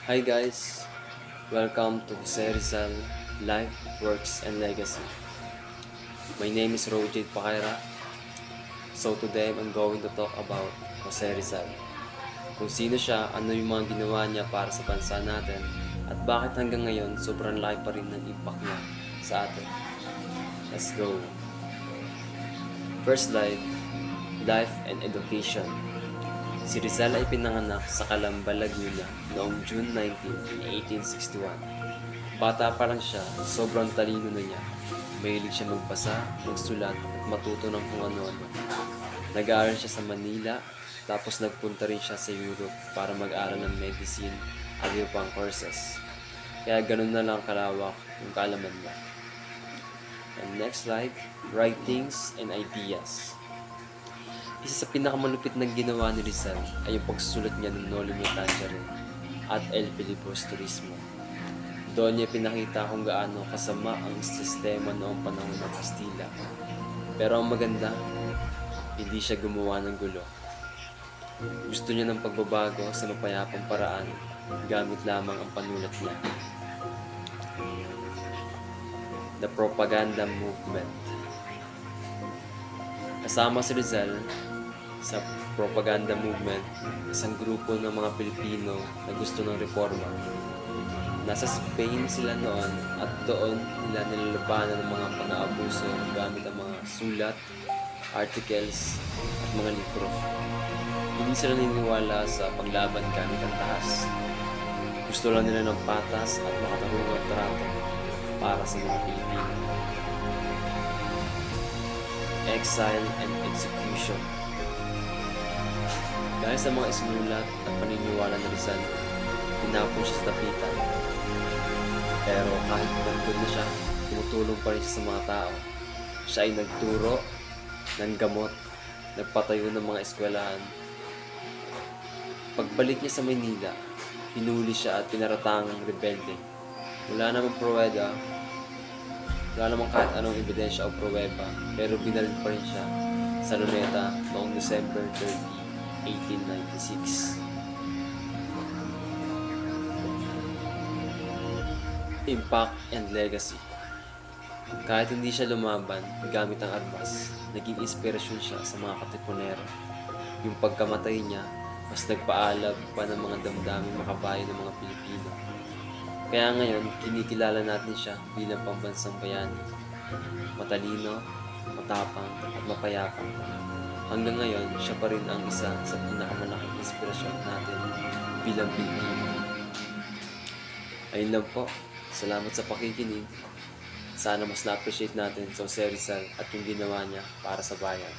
Hi guys, welcome to Jose Rizal Life, Works, and Legacy. My name is Rojid Pacaira. So today I'm going to talk about Jose Rizal. Kung sino siya, ano yung mga ginawa niya para sa bansa natin, at bakit hanggang ngayon sobrang laki pa rin ng impact niya sa atin. Let's go! First slide, Life and Education. Si Rizal ay pinanganak sa Calamba, Laguna noong June 19, 1861. Bata pa lang siya, sobrang talino na niya. Mahilig siya magbasa, magsulat at matuto ng kung ano-ano. Nag-aaral siya sa Manila, tapos nagpunta rin siya sa Europe para mag-aral ng medicine at iba pang courses. Kaya ganun na lang kalawak yung kaalaman niya. And next slide, Writings and Ideas. Isa sa pinakamalupit na ginawa ni Rizal ay yung pagsulat niya ng Noli Me Tangere at El Filibusterismo. Doon niya pinakita kung gaano kasama ang sistema noong panahon ng Kastila. Pero ang maganda, hindi siya gumawa ng gulo. Gusto niya ng pagbabago sa mapayapang paraan gamit lamang ang panulat niya. The Propaganda Movement. Kasama si Rizal sa propaganda movement, isang grupo ng mga Pilipino na gusto ng reforma. Nasa Spain sila noon at doon nila nilalabanan ng mga pang-aabuso gamit ang mga sulat, articles at mga libro. Hindi sila naniniwala sa paglaban gamit ang tahas. Gusto lang nila ng patas at makatarungang trato para sa mga Pilipino. Exile and Execution. Dahil sa mga isinulat at paniniwala ng Rizal, tinapon siya sa tapitan. Pero kahit nandun na siya, tumutulong pa rin siya sa mga tao. Siya ay nagturo, ng gamot, nagpatayo ng mga eskwelahan. Pagbalik niya sa Maynila, hinuli siya at pinaratangang rebelde. Wala namang pruweba, wala namang kahit anong ebidensya o pruweba, pero binalin pa rin siya sa Luneta noong December 30, 1896. Impact and Legacy. Kahit hindi siya lumaban gamit ang armas, naging inspirasyon siya sa mga katipunero. Yung pagkamatay niya, mas nagpaalab pa ng mga damdaming makabayan ng mga Pilipino. Kaya ngayon, kinikilala natin siya bilang pambansang bayani. Matalino, matapang at mapayapang. Hanggang ngayon, siya pa rin ang isa sa pinakamalaking inspirasyon natin bilang Pilipino. Ayun lang po. Salamat sa pakikinig. Sana mas na-appreciate natin sa Jose Rizal at yung ginawa niya para sa bayan.